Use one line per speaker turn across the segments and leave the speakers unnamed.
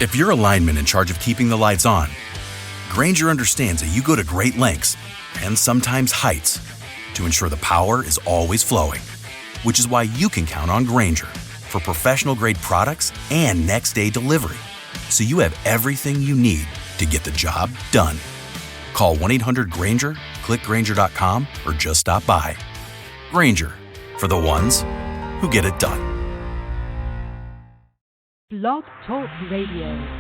If you're a lineman in charge of keeping the lights on, Grainger understands that you go to great lengths and sometimes heights to ensure the power is always flowing, which is why you can count on Grainger for professional-grade products and next-day delivery, so you have everything you need to get the job done. Call 1-800-GRAINGER, click Grainger.com, or just stop by. Grainger, for the ones who get it done.
Blog Talk Radio.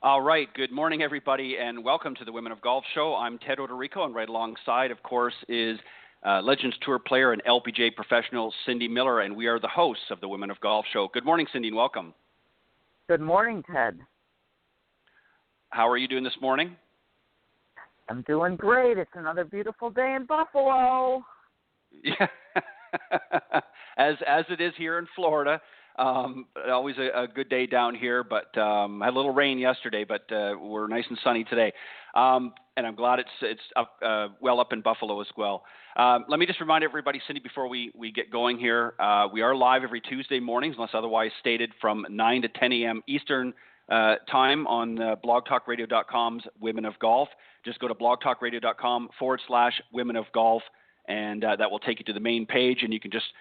All right, good morning, everybody, and welcome to the Women of Golf Show. I'm Ted Odorico, and right alongside, of course, is Legends Tour player and LPGA professional Cindy Miller, and we are the hosts of the Women of Golf Show. Good morning, Cindy, and welcome.
Good morning, Ted.
How are you doing this morning?
I'm doing great. It's another beautiful day in Buffalo.
Yeah, as it is here in Florida. Always a good day down here, but had a little rain yesterday, but we're nice and sunny today. And I'm glad it's up, well up in Buffalo as well. Let me just remind everybody, Cindy, before we get going here, we are live every Tuesday mornings, unless otherwise stated, from 9 to 10 a.m. Eastern time on blogtalkradio.com's Women of Golf. Just go to blogtalkradio.com/Women of Golf. And that will take you to the main page, and you can just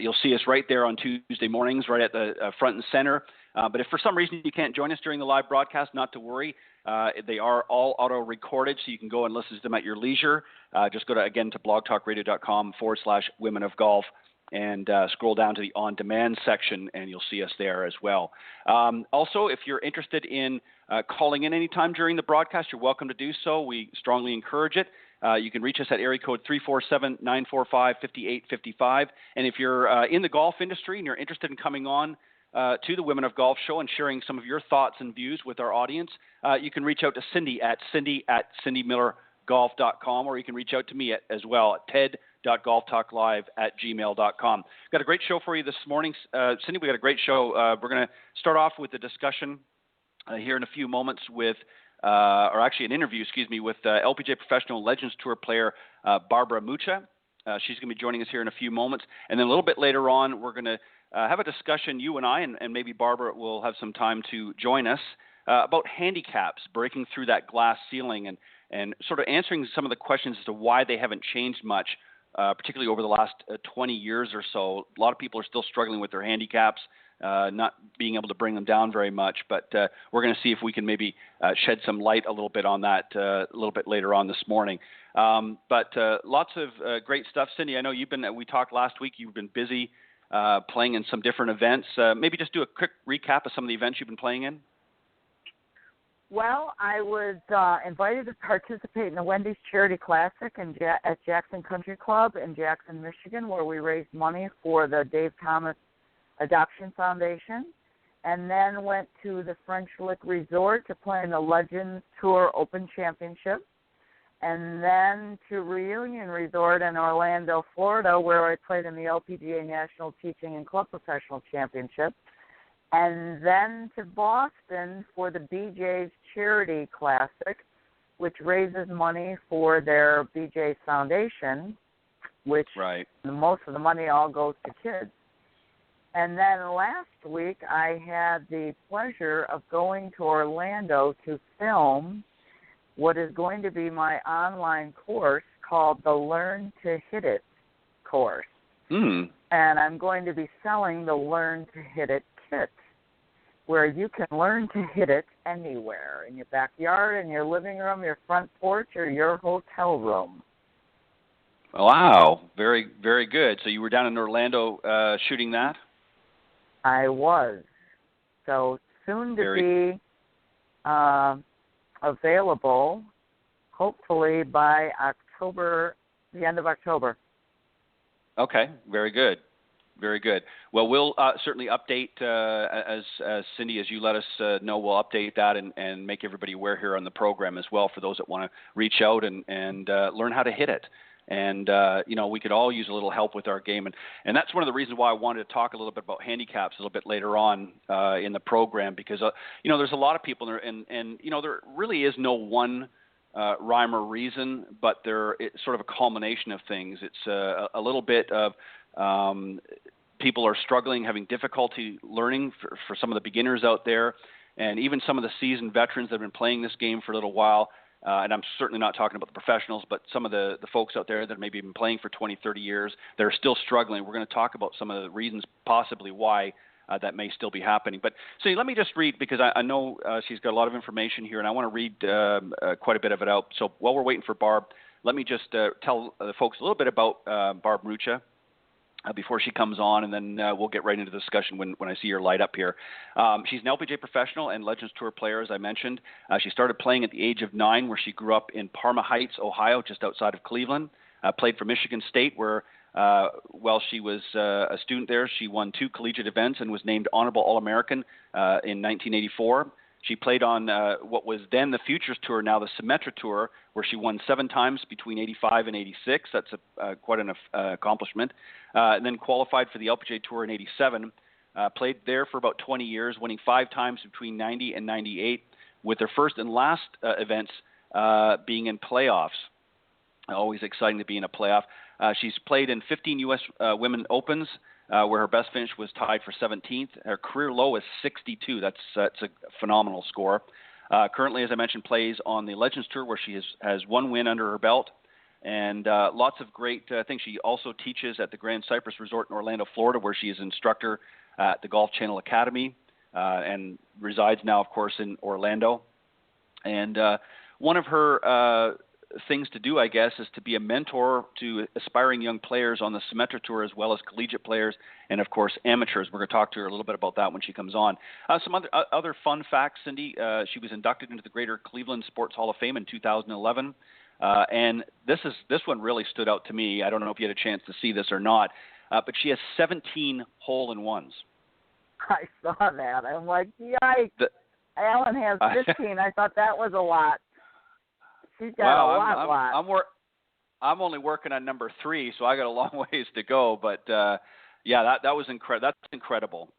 you'll see us right there on Tuesday mornings, right at the front and center. But if for some reason you can't join us during the live broadcast, not to worry. They are all auto-recorded, so you can go and listen to them at your leisure. Just go to blogtalkradio.com/Women of Golf and scroll down to the on-demand section, and you'll see us there as well. Also, if you're interested in calling in anytime during the broadcast, you're welcome to do so. We strongly encourage it. You can reach us at area code 347-945-5855. And if you're in the golf industry and you're interested in coming on to the Women of Golf Show and sharing some of your thoughts and views with our audience, you can reach out to Cindy at cindymillergolf.com, or you can reach out to me as well at ted.golftalklive@gmail.com. Got a great show for you this morning. Cindy, we got a great show. We're going to start off with a discussion here in a few moments with or actually an interview, with LPGA professional Legends Tour player Barbara Mucha. She's going to be joining us here in a few moments. And then a little bit later on, we're going to have a discussion, you and I, and maybe Barbara will have some time to join us, about handicaps, breaking through that glass ceiling and sort of answering some of the questions as to why they haven't changed much, particularly over the last 20 years or so. A lot of people are still struggling with their handicaps, not being able to bring them down very much, but we're going to see if we can maybe shed some light a little bit on that a little bit later on this morning. But lots of great stuff. Cindy, I know we talked last week, you've been busy playing in some different events. Maybe just do a quick recap of some of the events you've been playing in.
Well, I was invited to participate in the Wendy's Charity Classic at Jackson Country Club in Jackson, Michigan, where we raised money for the Dave Thomas Adoption Foundation, and then went to the French Lick Resort to play in the Legends Tour Open Championship, and then to Reunion Resort in Orlando, Florida, where I played in the LPGA National Teaching and Club Professional Championship, and then to Boston for the BJ's Charity Classic, which raises money for their BJ's Foundation, which most of the money all goes to kids. And then last week, I had the pleasure of going to Orlando to film what is going to be my online course called the Learn to Hit It course. And I'm going to be selling the Learn to Hit It kit, where you can learn to hit it anywhere, in your backyard, in your living room, your front porch, or your hotel room.
Wow, very, very good. So you were down in Orlando shooting that?
I was. So soon to be available, hopefully by October, the end of October.
Okay, very good. Very good. Well, we'll certainly update, as Cindy, as you let us know, we'll update that and make everybody aware here on the program as well for those that want to reach out and learn how to hit it. And, we could all use a little help with our game. And that's one of the reasons why I wanted to talk a little bit about handicaps a little bit later on in the program because, there's a lot of people there and there really is no one rhyme or reason, but it's sort of a culmination of things. It's a little bit of people are struggling, having difficulty learning for some of the beginners out there, and even some of the seasoned veterans that have been playing this game for a little while. And I'm certainly not talking about the professionals, but some of the folks out there that maybe have been playing for 20, 30 years that are still struggling. We're going to talk about some of the reasons possibly why that may still be happening. But so let me just read, because I know she's got a lot of information here, and I want to read quite a bit of it out. So while we're waiting for Barb, let me just tell the folks a little bit about Barb Mucha before she comes on, and then we'll get right into the discussion when I see her light up here. She's an LPGA professional and Legends Tour player, as I mentioned. She started playing at the age of 9, where she grew up in Parma Heights, Ohio, just outside of Cleveland. Played for Michigan State, where while she was a student there, she won 2 collegiate events and was named Honorable All-American in 1984. She played on what was then the Futures Tour, now the Symetra Tour, where she won 7 times between 85 and 86. That's quite an accomplishment. And then qualified for the LPGA Tour in 87. Played there for about 20 years, winning 5 times between 90 and 98, with her first and last events being in playoffs. Always exciting to be in a playoff. She's played in 15 U.S. Women Opens, where her best finish was tied for 17th. Her career low is 62. That's a phenomenal score. Currently, as I mentioned, plays on the Legends Tour, where she has 1 win under her belt, and lots of great things. She also teaches at the Grand Cypress Resort in Orlando, Florida, where she is instructor at the Golf Channel Academy, and resides now, of course, in Orlando. And one of her things to do, I guess, is to be a mentor to aspiring young players on the Symetra Tour, as well as collegiate players and, of course, amateurs. We're going to talk to her a little bit about that when she comes on. Some other fun facts, Cindy. She was inducted into the Greater Cleveland Sports Hall of Fame in 2011. And this one really stood out to me. I don't know if you had a chance to see this or not, but she has 17 hole-in-ones.
I saw that. I'm like, yikes. Alan has 15. I thought that was a lot. She's got a lot.
I'm only working on number 3, so I got a long ways to go. But that was incredible. That's incredible.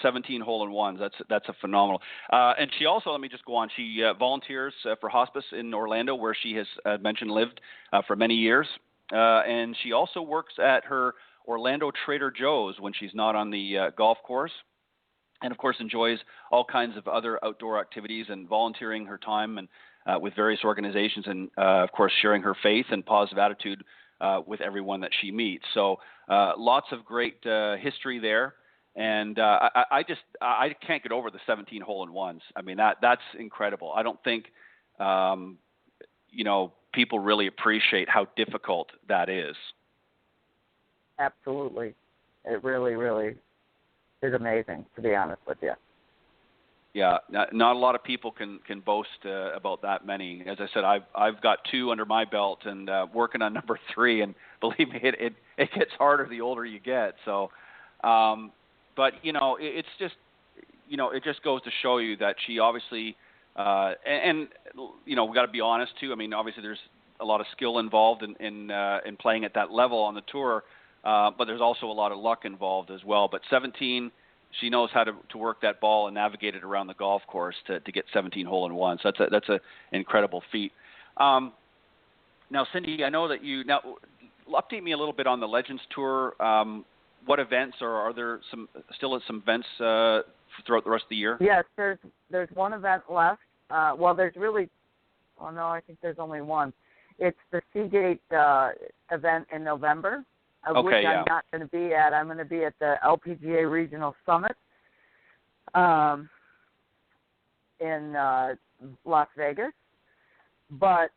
17 hole-in-ones. That's a phenomenal. And she also, let me just go on. She volunteers for hospice in Orlando, where she has mentioned lived for many years. And she also works at her Orlando Trader Joe's when she's not on the golf course. And of course, enjoys all kinds of other outdoor activities and volunteering her time and with various organizations, and of course sharing her faith and positive attitude with everyone that she meets. So lots of great history there, and I can't get over the 17 hole-in-ones. I mean, that's incredible. I don't think people really appreciate how difficult that is.
Absolutely, it really, really is amazing, to be honest with you.
Yeah, not a lot of people can boast about that many. As I said, I've got 2 under my belt and working on number 3. And believe me, it gets harder the older you get. So, but it's just it just goes to show you that she obviously and we got to be honest too. I mean, obviously there's a lot of skill involved in playing at that level on the tour, but there's also a lot of luck involved as well. But 17. She knows how to work that ball and navigate it around the golf course to get 17 hole-in-ones. That's an incredible feat. Now, Cindy, I know that update me a little bit on the Legends Tour. What events, or are there still some events throughout the rest of the year?
Yes, there's one event left. I think there's only one. It's the Seagate event in November. Which I'm not going to be at. I'm going to be at the LPGA Regional Summit in Las Vegas. But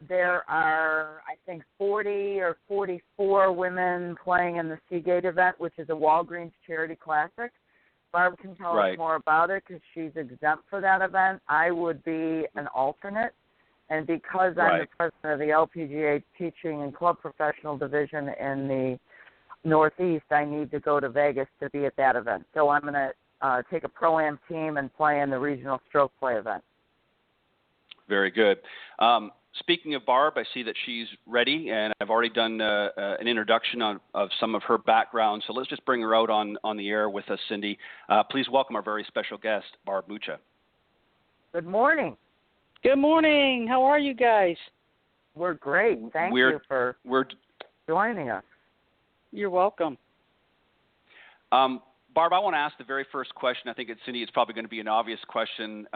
there are, I think, 40 or 44 women playing in the Seagate event, which is a Walgreens charity classic. Barb can tell us more about it because she's exempt for that event. I would be an alternate. And because I'm the president of the LPGA Teaching and Club Professional Division in the Northeast, I need to go to Vegas to be at that event. So I'm going to take a Pro-Am team and play in the regional stroke play event.
Very good. Speaking of Barb, I see that she's ready, and I've already done an introduction of some of her background. So let's just bring her out on the air with us, Cindy. Please welcome our very special guest, Barb Mucha.
Good morning.
Good morning. How are you guys?
We're great. Thank you for joining us.
You're welcome.
Barb, I want to ask the very first question. I think Cindy, it's probably going to be an obvious question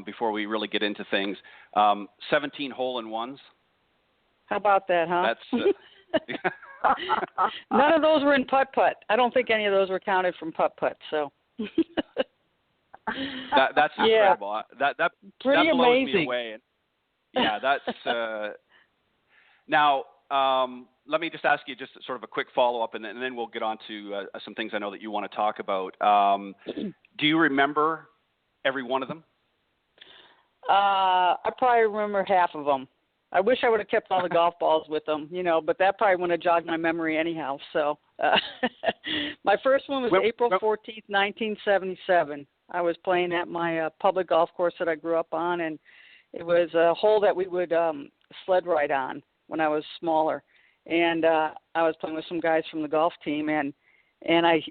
before we really get into things. 17 hole-in-ones.
How about that, huh?
That's
None of those were in putt-putt. I don't think any of those were counted from putt-putt. So.
That's incredible. That
pretty
blows
amazing.
Me away. Yeah, that's now. Let me just ask you just sort of a quick follow-up, and then we'll get on to some things I know that you want to talk about. Do you remember every one of them?
I probably remember half of them. I wish I would have kept all the golf balls with them, but that probably wouldn't have jogged my memory anyhow. So my first one was April 14th, 1977. I was playing at my public golf course that I grew up on, and it was a hole that we would sled ride on when I was smaller. And I was playing with some guys from the golf team, and I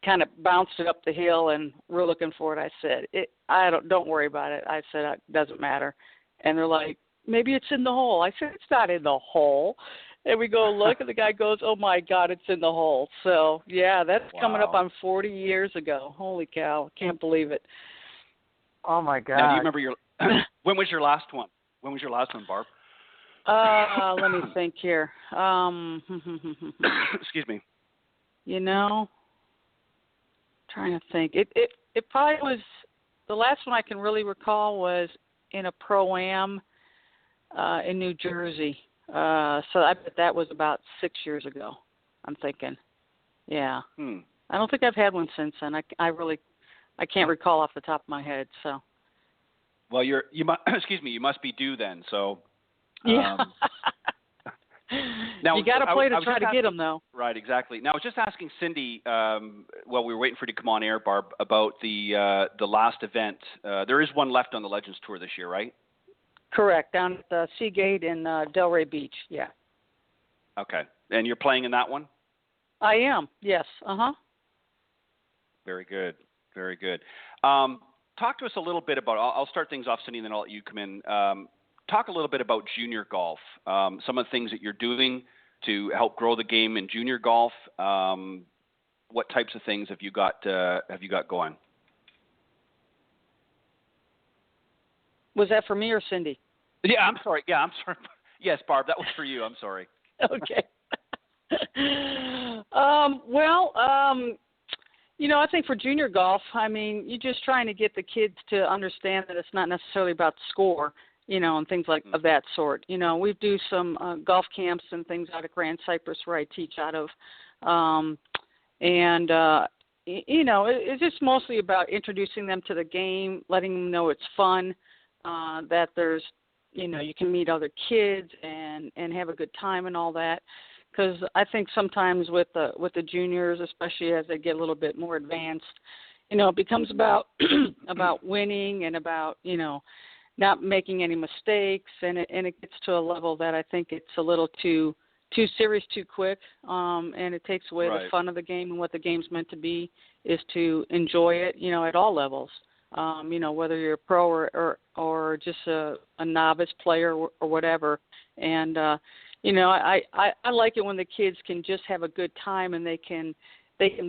kind of bounced it up the hill, and we're looking for it. I said, don't worry about it. I said, it doesn't matter. And they're like, maybe it's in the hole. I said, it's not in the hole. And we go look, and the guy goes, oh, my God, it's in the hole. So, yeah, that's coming up on 40 years ago. Holy cow. Can't believe it.
Oh, my God.
Now, do you remember when was your last one? When was your last one, Barb?
Let me think here.
Excuse me.
Trying to think. It probably was, the last one I can really recall was in a Pro-Am in New Jersey. So I bet that was about 6 years ago, I'm thinking. Yeah. I don't think I've had one since then. I can't recall off the top of my head. So.
Well, you must be due then. So.
Yeah.
Now,
you got to play to try to get them, though.
Right, exactly. Now, I was just asking Cindy, while we were waiting for you to come on air, Barb, about the last event. There is one left on the Legends Tour this year, right?
Correct, down at the Seagate in Delray Beach, yeah.
Okay. And you're playing in that one?
I am, yes. Uh-huh.
Very good. Very good. Talk to us a little bit about, I'll start things off, Cindy, and then I'll let you come in. Talk a little bit about junior golf, some of the things that you're doing to help grow the game in junior golf. What types of things have you got going?
Was that for me or Cindy?
Yeah, I'm sorry. Yes, Barb, that was for you. I'm sorry.
Okay. I think for junior golf, you're just trying to get the kids to understand that it's not necessarily about the score, and things of that sort. We do some golf camps and things out at Grand Cypress where I teach out of. It's just mostly about introducing them to the game, letting them know it's fun, that there's, you can meet other kids and have a good time and all that. Because I think sometimes with the juniors, especially as they get a little bit more advanced, it becomes about about winning and about not making any mistakes, and it gets to a level that I think it's a little too serious too quick, and it takes away the fun of the game. And what the game's meant to be is to enjoy it, at all levels. Whether you're a pro or just a novice player or whatever, and I like it when the kids can just have a good time and they can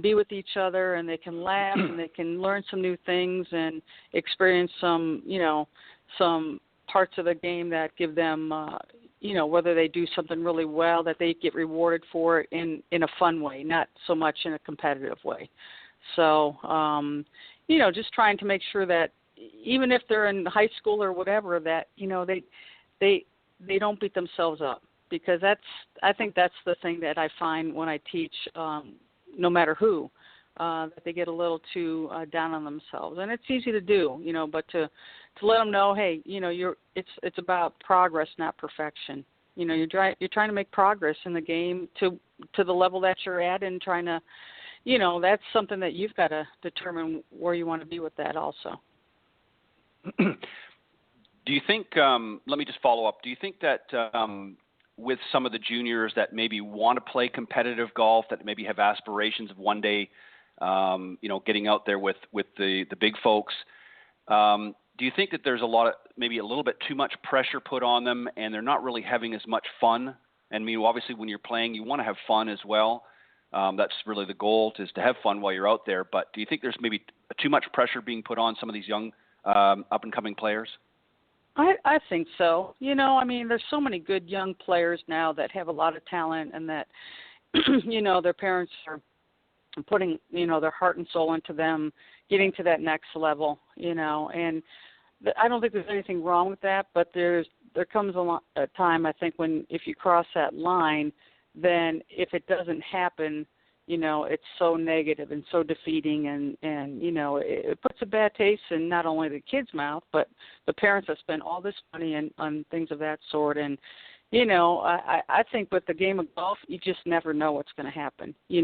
be with each other and they can laugh and they can learn some new things and experience some parts of the game that give them, whether they do something really well, that they get rewarded for it in a fun way, not so much in a competitive way. So, just trying to make sure that even if they're in high school or whatever, that, they don't beat themselves up, because I think that's the thing that I find when I teach, no matter who, that they get a little too down on themselves, and it's easy to do, but to let them know, hey, it's about progress, not perfection. You're trying to make progress in the game to the level that you're at, and trying to, that's something that you've got to determine where you want to be with that also.
Do you think, let me just follow up, do you think that with some of the juniors that maybe want to play competitive golf, that maybe have aspirations of one day, getting out there with the big folks, do you think that there's maybe a little bit too much pressure put on them, and they're not really having as much fun? And obviously when you're playing, you want to have fun as well. That's really the goal, is to have fun while you're out there. But do you think there's maybe too much pressure being put on some of these young up-and-coming players?
I think so. There's so many good young players now that have a lot of talent, and that, their parents are putting, their heart and soul into them getting to that next level, and I don't think there's anything wrong with that, but there comes a time, I think, when if you cross that line, then if it doesn't happen, it's so negative and so defeating, and it puts a bad taste in not only the kid's mouth, but the parents that spend all this money on things of that sort. And I think with the game of golf, you just never know what's going to happen. You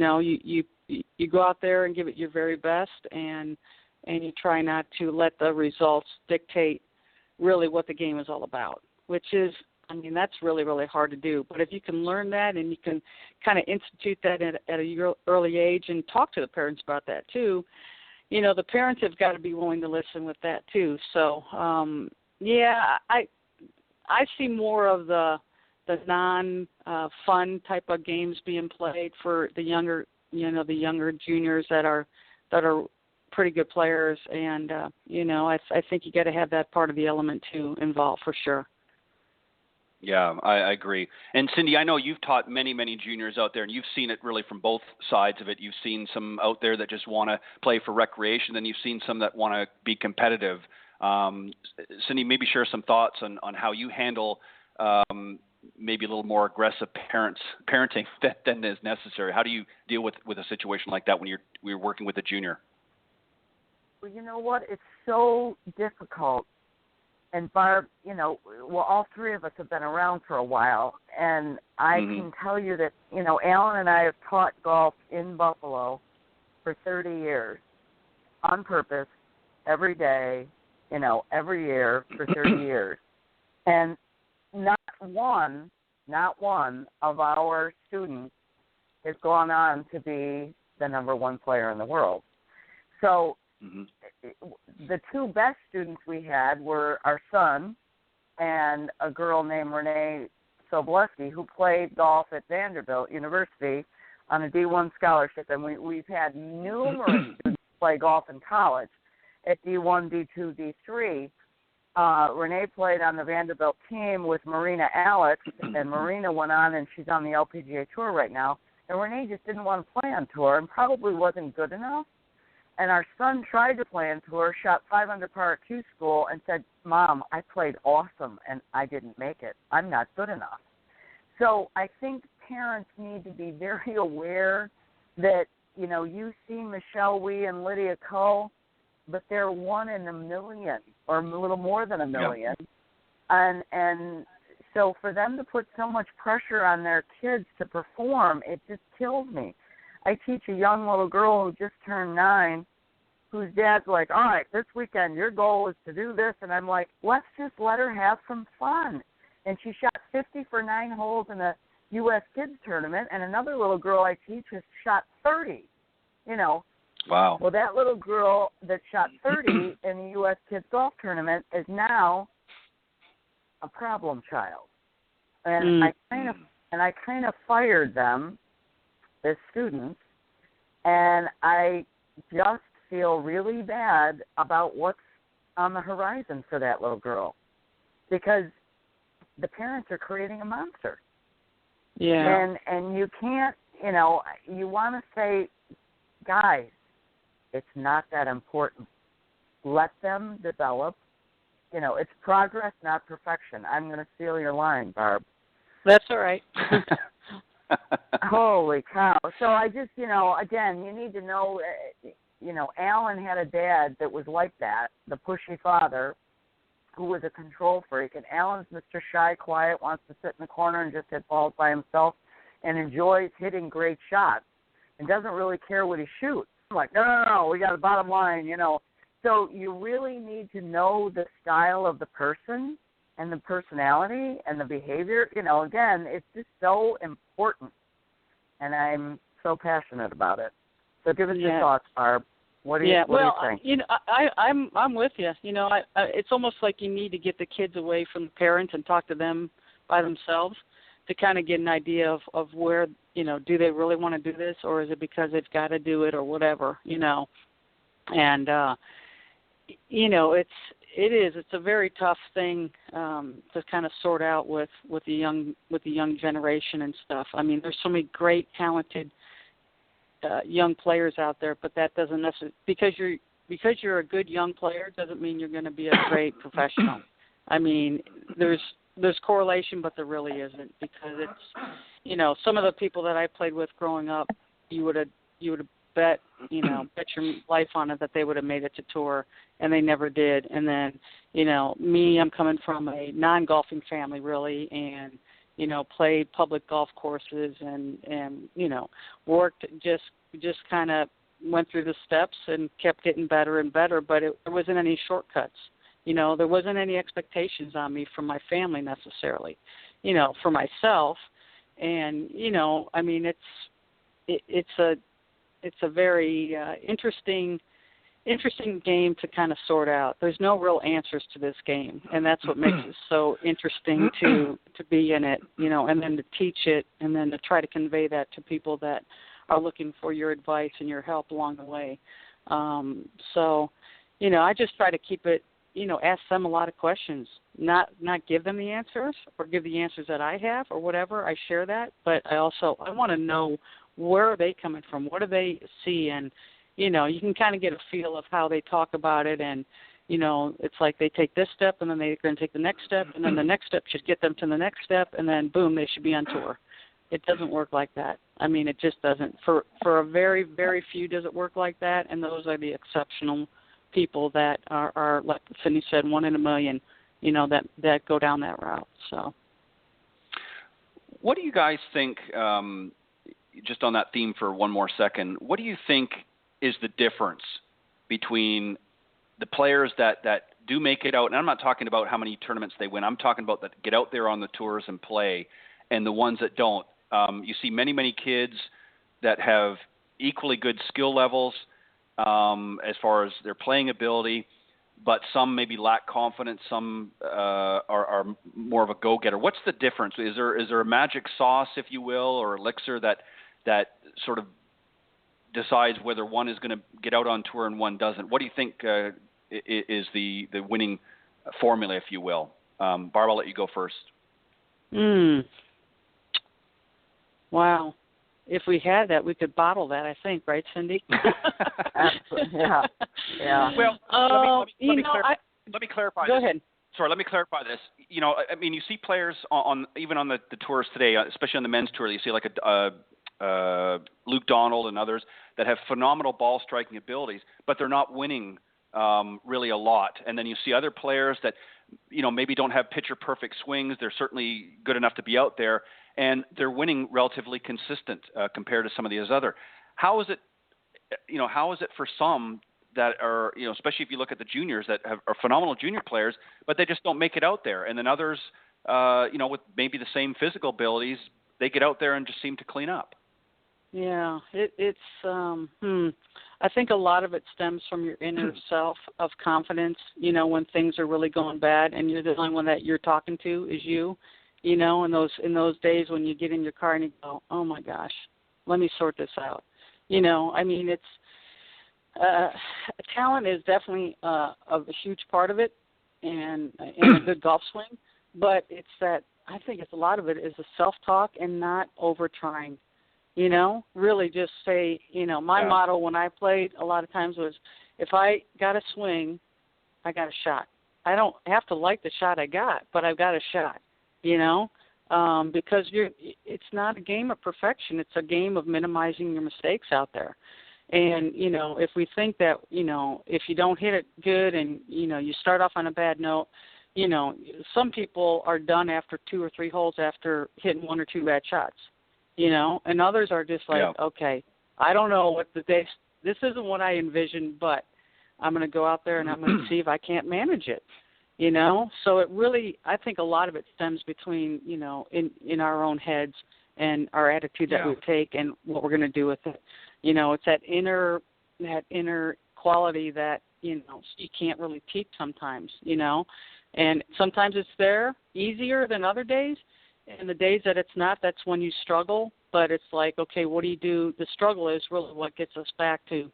go out there and give it your very best, and you try not to let the results dictate really what the game is all about, which is, that's really, really hard to do. But if you can learn that, and you can kind of institute that at a early age, and talk to the parents about that too, the parents have got to be willing to listen with that too. So, I see more of the non-fun type of games being played for the younger juniors that are pretty good players, and I think you got to have that part of the element too involved for sure.
Yeah, I agree. And Cindy, I know you've taught many, many juniors out there, and you've seen it really from both sides of it. You've seen some out there that just want to play for recreation, and you've seen some that want to be competitive. Cindy, maybe share some thoughts on how you handle maybe a little more aggressive parenting than is necessary. How do you deal with a situation like that when you're working with a junior?
Well, you know what? It's so difficult. And Barb, all three of us have been around for a while, and I can tell you that, Alan and I have taught golf in Buffalo for 30 years on purpose, every day, every year for 30 years. And not one of our students has gone on to be the number one player in the world. So the two best students we had were our son and a girl named Renee Sobleski, who played golf at Vanderbilt University on a D1 scholarship. And we've had numerous students play golf in college at D1, D2, D3. Renee played on the Vanderbilt team with Marina Alex, and Marina went on, and she's on the LPGA tour right now. And Renee just didn't want to play on tour and probably wasn't good enough. And our son tried to play on tour, shot 5 under par at Q school, and said, "Mom, I played awesome, and I didn't make it. I'm not good enough." So I think parents need to be very aware that, you see Michelle Wee and Lydia Ko, but they're 1 in a million, or a little more than a million. Yeah. And so for them to put so much pressure on their kids to perform, it just kills me. I teach a young little girl who just turned 9, whose dad's like, "All right, this weekend your goal is to do this." And I'm like, let's just let her have some fun. And she shot 50 for 9 holes in a U.S. kids tournament, and another little girl I teach has shot 30.
Wow.
Well, that little girl that shot 30 in the U.S. kids golf tournament is now a problem child. And I kind of fired them as students, and I just feel really bad about what's on the horizon for that little girl, because the parents are creating a monster.
Yeah.
And you can't, you want to say, guys, it's not that important. Let them develop it's progress, not perfection. I'm going to steal your line, Barb.
That's all right.
Holy cow. So I just, again, you need to know, Alan had a dad that was like that, the pushy father, who was a control freak. And Alan's Mr. Shy, quiet, wants to sit in the corner and just hit balls by himself and enjoys hitting great shots and doesn't really care what he shoots. I'm like, no, we got a bottom line, So you really need to know the style of the person and the personality and the behavior. Again, it's just so important. And I'm so passionate about it. So give us your thoughts, Barb. What do you think?
I'm with you. It's almost like you need to get the kids away from the parents and talk to them by themselves to kind of get an idea of where, do they really want to do this, or is it because they've got to do it or whatever, And it's a very tough thing to kind of sort out with the young generation and stuff. I mean, there's so many great, talented young players out there, but that doesn't necessarily because you're a good young player doesn't mean you're going to be a great professional. I mean, there's correlation, but there really isn't, because it's some of the people that I played with growing up, you would have bet your life on it that they would have made it to tour, and they never did. And then me, I'm coming from a non-golfing family really, and played public golf courses and worked, just kind of went through the steps and kept getting better and better, but there wasn't any shortcuts. There wasn't any expectations on me from my family necessarily, for myself. And, I mean, it's a very interesting game to kind of sort out. There's no real answers to this game, and that's what makes it so interesting to be in it, and then to teach it, and then to try to convey that to people that are looking for your advice and your help along the way. So, I just try to keep it, ask them a lot of questions, not give them the answers or give the answers that I have or whatever. I share that, but I want to know, where are they coming from? What do they see? And, you can kind of get a feel of how they talk about it. And, it's like they take this step and then they're going to take the next step, and then the next step should get them to the next step, and then boom, they should be on tour. It doesn't work like that. I mean, it just doesn't. For a very, very few does it work like that, and those are the exceptional people that are like Cindy said, 1 in a million, that go down that route. So,
what do you guys think, just on that theme for one more second, what do you think is the difference between the players that do make it out, and I'm not talking about how many tournaments they win, I'm talking about that get out there on the tours and play, and the ones that don't? You see many, many kids that have equally good skill levels as far as their playing ability, but some maybe lack confidence, some are more of a go-getter. What's the difference? Is there a magic sauce, if you will, or elixir that sort of decides whether one is going to get out on tour and one doesn't? What do you think is the winning formula, if you will? Barb, I'll let you go first.
Wow. If we had that, we could bottle that, I think, right, Cindy?
Yeah.
Well, let me clarify
Go
this.
Ahead.
Sorry, let me clarify this. I mean, you see players even on the tours today, especially on the men's tour, you see like Luke Donald and others that have phenomenal ball striking abilities, but they're not winning really a lot. And then you see other players that, maybe don't have picture perfect swings. They're certainly good enough to be out there, and they're winning relatively consistent compared to some of these other. How is it for some that are, especially if you look at the juniors that are phenomenal junior players, but they just don't make it out there, and then others, with maybe the same physical abilities, they get out there and just seem to clean up?
Yeah, it's I think a lot of it stems from your inner self of confidence, when things are really going bad and you're the only one that you're talking to is you, in those days when you get in your car and you go, oh my gosh, let me sort this out. I mean, it's talent is definitely a huge part of it and a good golf swing, but it's that, I think it's a lot of it is the self-talk and not over-trying. Really just say, my motto when I played a lot of times was, if I got a swing, I got a shot. I don't have to like the shot I got, but I've got a shot, because it's not a game of perfection. It's a game of minimizing your mistakes out there. And, if we think that, if you don't hit it good and, you start off on a bad note, some people are done after 2 or 3 holes after hitting 1 or 2 bad shots, and others are just like, okay, I don't know what this isn't what I envisioned, but I'm going to go out there and I'm going to see if I can't manage it, So it really, I think a lot of it stems between, in our own heads and our attitude that we take and what we're going to do with it. It's that inner quality that, you can't really teach sometimes, and sometimes it's there easier than other days. And the days that it's not, that's when you struggle. But it's like, okay, what do you do? The struggle is really what gets us back to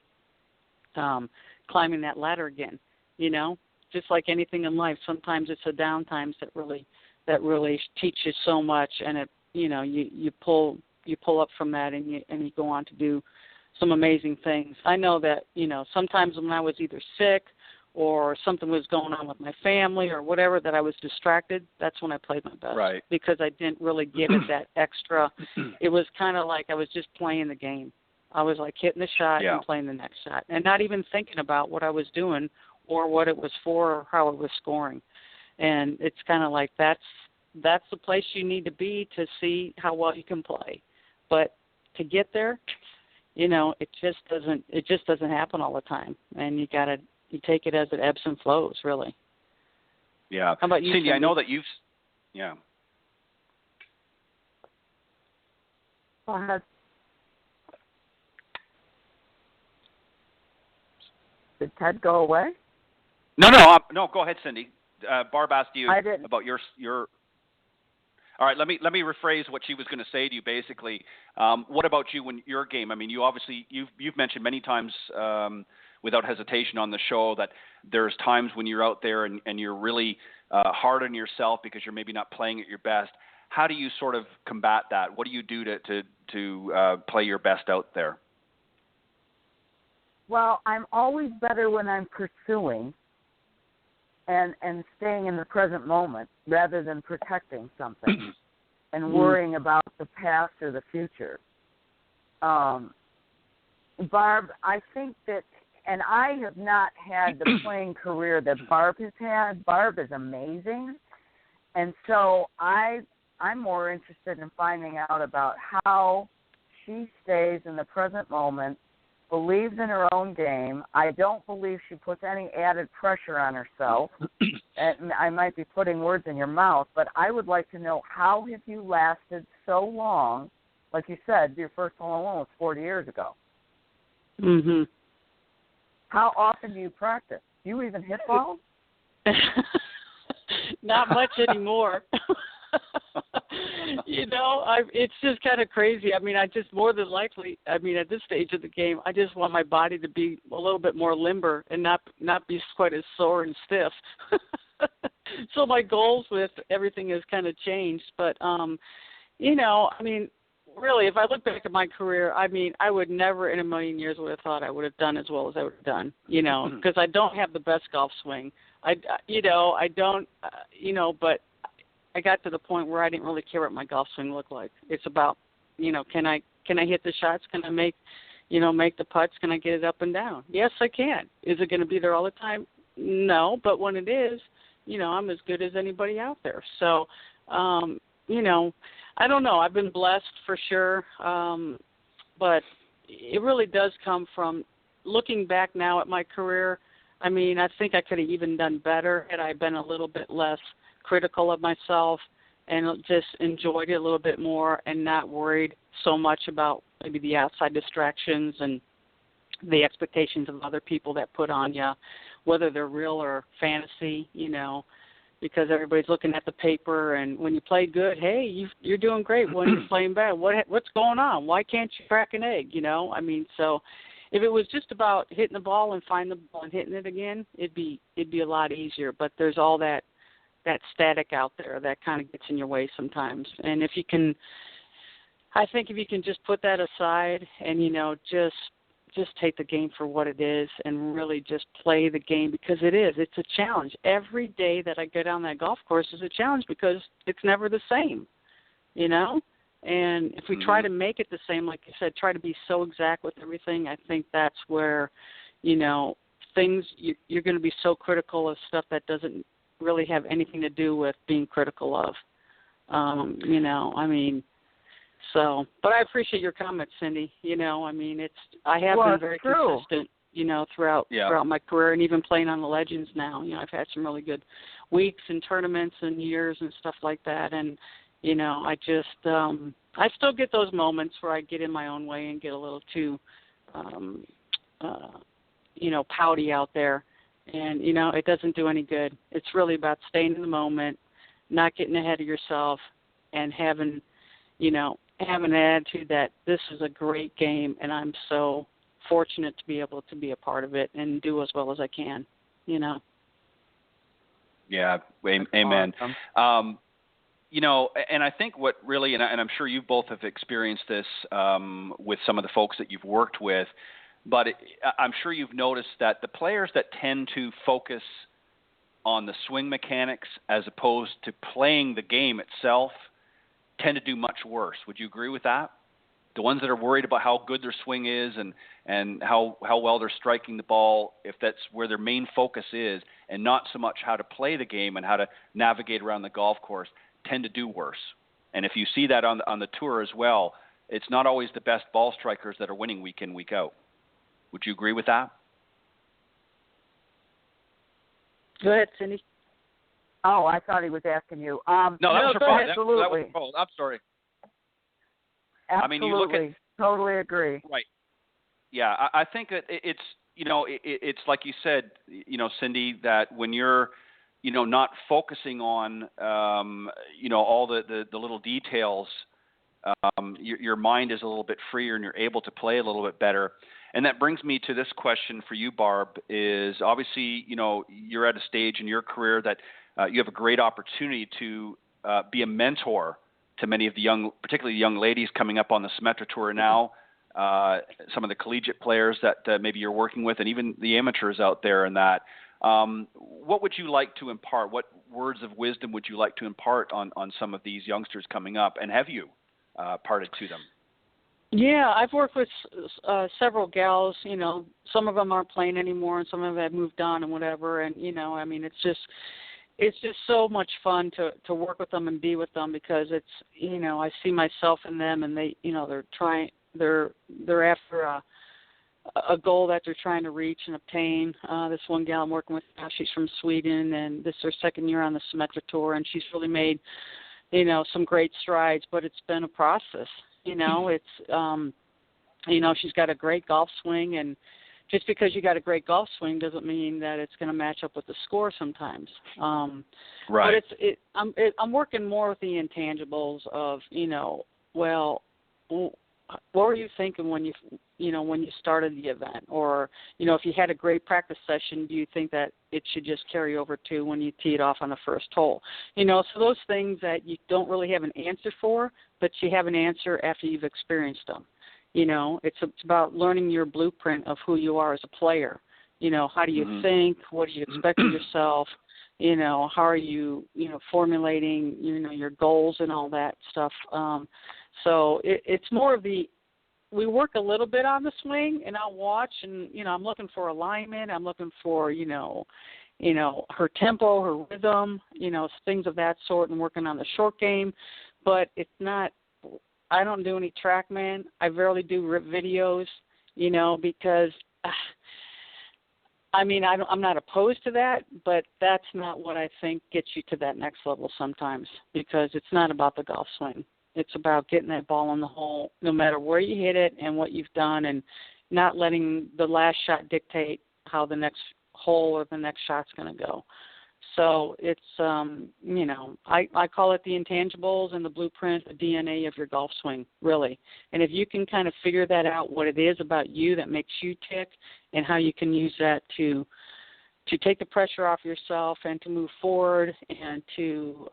climbing that ladder again, just like anything in life. Sometimes it's the down times that really teach you so much, and it, you pull up from that, and you go on to do some amazing things. I know that, sometimes when I was either sick or something was going on with my family or whatever, that I was distracted, that's when I played my best.
Right.
Because I didn't really give it that extra. It was kind of like I was just playing the game. I was like hitting the shot and playing the next shot and not even thinking about what I was doing or what it was for or how it was scoring. And it's kind of like that's the place you need to be to see how well you can play. But to get there, it just doesn't happen all the time. And you take it as it ebbs and flows, really.
Yeah.
How about you,
Cindy?
Cindy?
I know that you've.
Go ahead. Did Ted go away?
No. Go ahead, Cindy. Barb asked you about your. All right, let me rephrase what she was going to say to you. Basically, what about you when your game? I mean, you've mentioned many times without hesitation on the show that there's times when you're out there and you're really hard on yourself because you're maybe not playing at your best. How do you sort of combat that? What do you do to play your best out there?
Well, I'm always better when I'm pursuing and staying in the present moment rather than protecting something and worrying about the past or the future. Barb, I think that, and I have not had the playing career that Barb has had. Barb is amazing. And so I'm more interested in finding out about how she stays in the present moment, believes in her own game. I don't believe she puts any added pressure on herself. And I might be putting words in your mouth, but I would like to know, how have you lasted so long? Like you said, your first hole in one was 40 years ago.
Mm-hmm.
How often do you practice? Do you even hit balls?
Not much anymore. It's just kind of crazy. I mean, at this stage of the game, I just want my body to be a little bit more limber and not be quite as sore and stiff. So my goals with everything has kind of changed. But, really, if I look back at my career, I would never in a million years would have thought I would have done as well as I would have done, because I don't have the best golf swing. I don't, but I got to the point where I didn't really care what my golf swing looked like. It's about, can I hit the shots? Can I make the putts? Can I get it up and down? Yes, I can. Is it going to be there all the time? No, but when it is, I'm as good as anybody out there. So, I don't know. I've been blessed for sure, but it really does come from looking back now at my career. I think I could have even done better had I been a little bit less critical of myself and just enjoyed it a little bit more and not worried so much about maybe the outside distractions and the expectations of other people that put on you, whether they're real or fantasy, because everybody's looking at the paper, and when you play good, hey, you're doing great. When you're playing bad, what's going on? Why can't you crack an egg, So if it was just about hitting the ball and finding the ball and hitting it again, it'd be a lot easier. But there's all that static out there that kind of gets in your way sometimes. And I think if you can just put that aside and, just just take the game for what it is and really just play the game, because it's a challenge. Every day that I go down that golf course is a challenge because it's never the same, you know? And if we try to make it the same, like you said, try to be so exact with everything, I think that's where, you know, you're going to be so critical of stuff that doesn't really have anything to do with being critical of, you know, I mean, so, but I appreciate your comments, Cindy. You know, I mean, I have been very consistent, you know, throughout my career, and even playing on the Legends now. You know, I've had some really good weeks and tournaments and years and stuff like that. And, you know, I just, I still get those moments where I get in my own way and get a little too, you know, pouty out there. And, you know, it doesn't do any good. It's really about staying in the moment, not getting ahead of yourself, and having an attitude that this is a great game, and I'm so fortunate to be able to be a part of it and do as well as I can, you know.
Yeah, amen. Awesome. You know, and I think what really, and I'm sure you both have experienced this with some of the folks that you've worked with, but I'm sure you've noticed that the players that tend to focus on the swing mechanics as opposed to playing the game itself tend to do much worse. Would you agree with that? The ones that are worried about how good their swing is and how well they're striking the ball, if that's where their main focus is, and not so much how to play the game and how to navigate around the golf course, tend to do worse. And if you see that on the tour as well, it's not always the best ball strikers that are winning week in, week out. Would you agree with that?
Go ahead, Cindy.
Oh, I thought he was asking you.
No, that was her.
Absolutely.
That was I'm sorry.
Absolutely.
I mean, you look at,
totally agree.
Right. Yeah, I think that it's, you know, it's like you said, you know, Cindy, that when you're, you know, not focusing on, you know, all the little details, your mind is a little bit freer and you're able to play a little bit better. And that brings me to this question for you, Barb, is obviously, you know, you're at a stage in your career that you have a great opportunity to be a mentor to many of the particularly young ladies coming up on the Symetra Tour now, some of the collegiate players that maybe you're working with, and even the amateurs out there and that. What would you like to impart? What words of wisdom would you like to impart on some of these youngsters coming up, and have you parted to them?
Yeah, I've worked with several gals. You know, some of them aren't playing anymore, and some of them have moved on and whatever. And you know, I mean, it's just so much fun to work with them and be with them, because it's, you know, I see myself in them, and they, you know, they're after a goal that they're trying to reach and obtain. This one gal I'm working with now, she's from Sweden, and this is her second year on the Symetra Tour, and she's really made, you know, some great strides, but it's been a process. You know, it's, you know, she's got a great golf swing, and just because you got a great golf swing doesn't mean that it's going to match up with the score sometimes.
Right.
But I'm working more with the intangibles of, you know, well, what were you thinking when you started the event? Or, you know, if you had a great practice session, do you think that it should just carry over to when you tee it off on the first hole? You know, so those things that you don't really have an answer for, but you have an answer after you've experienced them. You know, it's about learning your blueprint of who you are as a player. You know, how do you think? What do you expect of yourself? You know, how are you, you know, formulating, you know, your goals and all that stuff. So it's more of we work a little bit on the swing, and I'll watch, and, you know, I'm looking for alignment. I'm looking for, you know, her tempo, her rhythm, you know, things of that sort, and working on the short game. But it's not, I don't do any TrackMan. I rarely do videos, you know, because, I mean, I'm not opposed to that, but that's not what I think gets you to that next level sometimes, because it's not about the golf swing. It's about getting that ball in the hole, no matter where you hit it and what you've done, and not letting the last shot dictate how the next hole or the next shot's going to go. So it's, you know, I call it the intangibles and the blueprint, the DNA of your golf swing, really. And if you can kind of figure that out, what it is about you that makes you tick, and how you can use that to take the pressure off yourself and to move forward and to,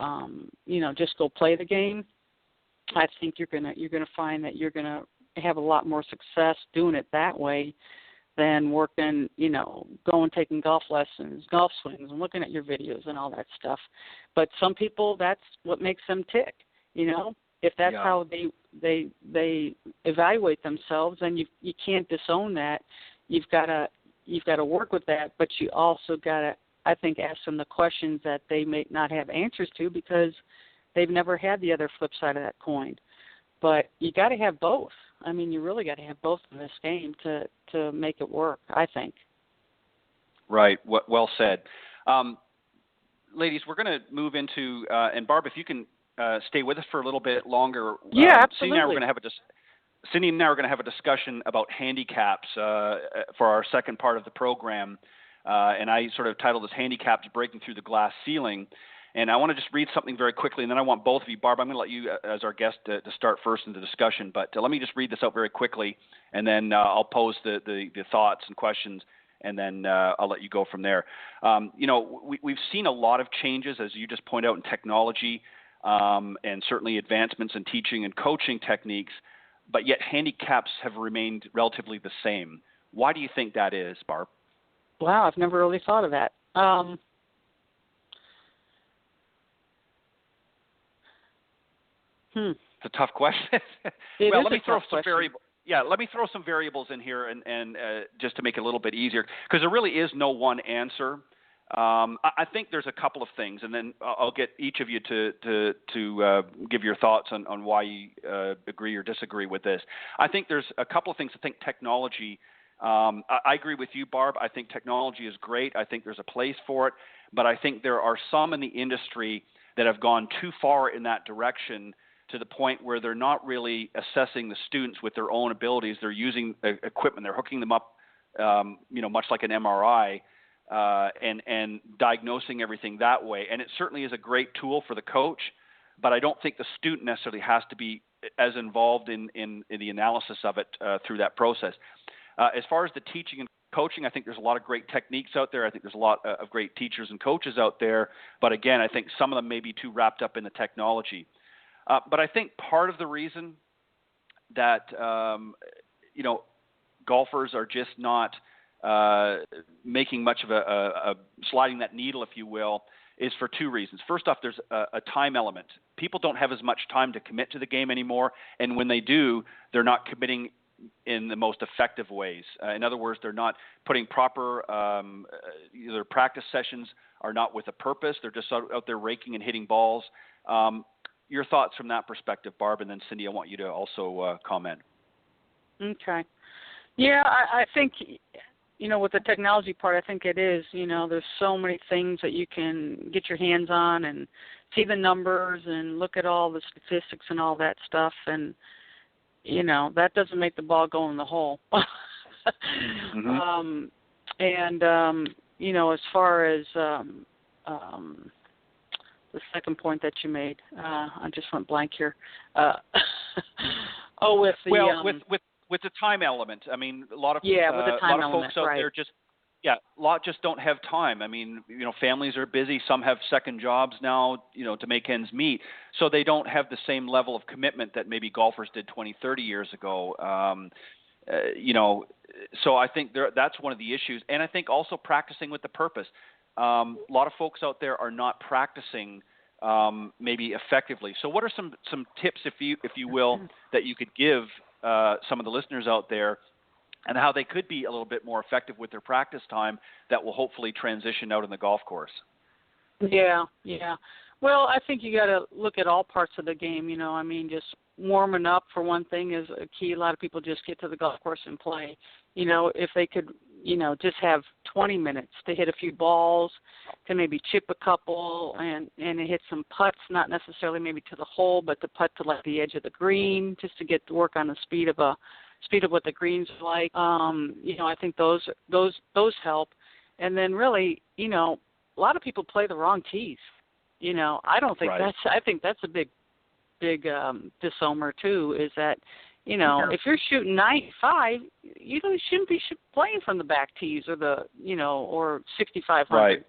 you know, just go play the game, I think you're gonna find that you're gonna have a lot more success doing it that way than working, taking golf lessons, golf swings, and looking at your videos and all that stuff. But some people, that's what makes them tick. If that's how they evaluate themselves, then you can't disown that. You've got to work with that, but you also got to, I think, ask them the questions that they may not have answers to because they've never had the other flip side of that coin. But you got to have both. I mean, you really got to have both in this game to make it work, I think.
Right. Well said. Ladies, we're going to move into, and Barb, if you can stay with us for a little bit longer.
Yeah, absolutely.
Cindy and I are going to have a discussion about handicaps for our second part of the program. And I sort of titled this Handicaps Breaking Through the Glass Ceiling. And I want to just read something very quickly, and then I want both of you, Barb, I'm going to let you as our guest to start first in the discussion, but let me just read this out very quickly, and then I'll pose the thoughts and questions, and then I'll let you go from there. We've seen a lot of changes, as you just point out, in technology and certainly advancements in teaching and coaching techniques, but yet handicaps have remained relatively the same. Why do you think that is, Barb?
Wow, I've never really thought of that.
It's a tough question.
Well,
let me throw some variables. Yeah, let me throw some variables in here, and just to make it a little bit easier, because there really is no one answer. I think there's a couple of things, and then I'll get each of you to give your thoughts on why you agree or disagree with this. I think there's a couple of things. I think technology. I agree with you, Barb. I think technology is great. I think there's a place for it, but I think there are some in the industry that have gone too far in that direction, to the point where they're not really assessing the students with their own abilities. They're using equipment. They're hooking them up, much like an MRI, and diagnosing everything that way. And it certainly is a great tool for the coach, but I don't think the student necessarily has to be as involved in the analysis of it through that process. As far as the teaching and coaching, I think there's a lot of great techniques out there. I think there's a lot of great teachers and coaches out there. But again, I think some of them may be too wrapped up in the technology. But I think part of the reason that, golfers are just not making much of a sliding that needle, if you will, is for two reasons. First off, there's a time element. People don't have as much time to commit to the game anymore. And when they do, they're not committing in the most effective ways. In other words, they're not putting proper, their practice sessions are not with a purpose. They're just out there raking and hitting balls. Your thoughts from that perspective, Barb, and then Cindy, I want you to also comment.
Okay. Yeah, I think, with the technology part, I think it is, there's so many things that you can get your hands on and see the numbers and look at all the statistics and all that stuff. And, that doesn't make the ball go in the hole.
Mm-hmm.
As far as the second point that you made, I just went blank here. With the time element. I mean, a lot of with the time
a lot of folks out there just don't have time. I mean, families are busy. Some have second jobs now, to make ends meet. So they don't have the same level of commitment that maybe golfers did 20, 30 years ago. So I think that's one of the issues. And I think also practicing with the purpose. A lot of folks out there are not practicing maybe effectively. So what are some tips, if you will, that you could give some of the listeners out there, and how they could be a little bit more effective with their practice time that will hopefully transition out in the golf course?
Yeah. Well, I think you got to look at all parts of the game. Just warming up for one thing is a key. A lot of people just get to the golf course and play. If they could, just have 20 minutes to hit a few balls, to maybe chip a couple and hit some putts, not necessarily maybe to the hole, but to putt to like the edge of the green, just to get to work on the speed of what the greens are like. I think those help. And then really, a lot of people play the wrong tees. I don't think I think that's a big misnomer too, is that, if you're shooting 95, you shouldn't be playing from the back tees or or 6,500.
Right.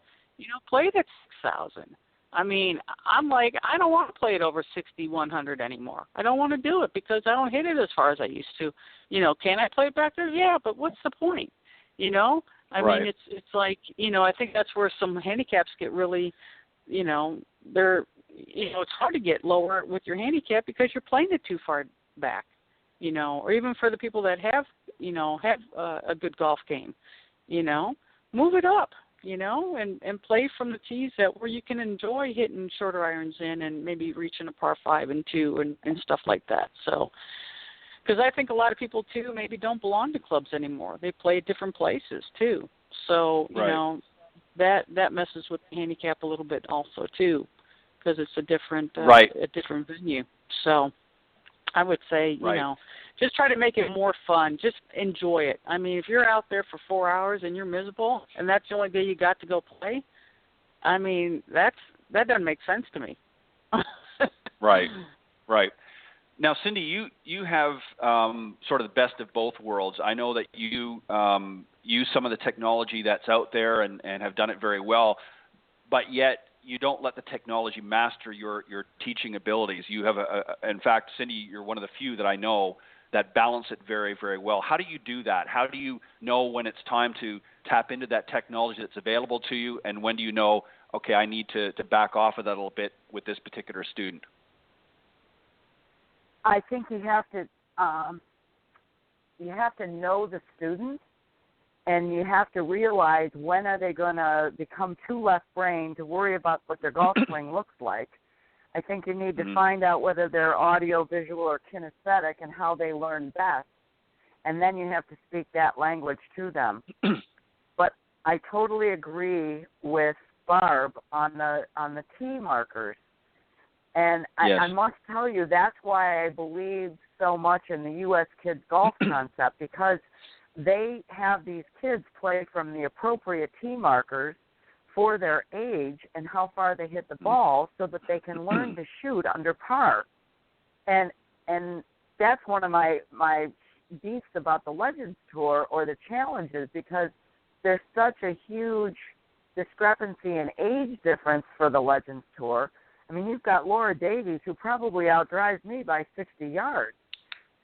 Play that 6,000. I mean, I'm like, I don't want to play it over 6,100 anymore. I don't want to do it because I don't hit it as far as I used to. Can I play it back there? Yeah, but what's the point? I mean, it's like, I think that's where some handicaps get really, they're, it's hard to get lower with your handicap because you're playing it too far back, or even for the people that have a good golf game, move it up, and play from the tees where you can enjoy hitting shorter irons in and maybe reaching a par 5 and 2 and stuff like that. So, because I think a lot of people too maybe don't belong to clubs anymore. They play at different places too. So, that messes with the handicap a little bit also too, because it's a different venue. So, I would say, just try to make it more fun. Just enjoy it. I mean, if you're out there for 4 hours and you're miserable and that's the only day you got to go play, I mean, that doesn't make sense to me.
Right. Now, Cindy, you have sort of the best of both worlds. I know that you use some of the technology that's out there and have done it very well, but yet you don't let the technology master your teaching abilities. You have in fact, Cindy, you're one of the few that I know that balance it very, very well. How do you do that? How do you know when it's time to tap into that technology that's available to you, and when do you know, okay, I need to back off of that a little bit with this particular student?
I think you have to know the student, and you have to realize when are they going to become too left-brained to worry about what their golf swing looks like. I think you need to find out whether they're audio, visual, or kinesthetic and how they learn best, and then you have to speak that language to them. But I totally agree with Barb on the tee markers. And I must tell you, that's why I believe so much in the U.S. Kids Golf concept, because they have these kids play from the appropriate tee markers for their age and how far they hit the ball so that they can learn to shoot under par. And that's one of my beefs about the Legends Tour or the challenges, because there's such a huge discrepancy in age difference for the Legends Tour. I mean, you've got Laura Davies, who probably outdrives me by 60 yards.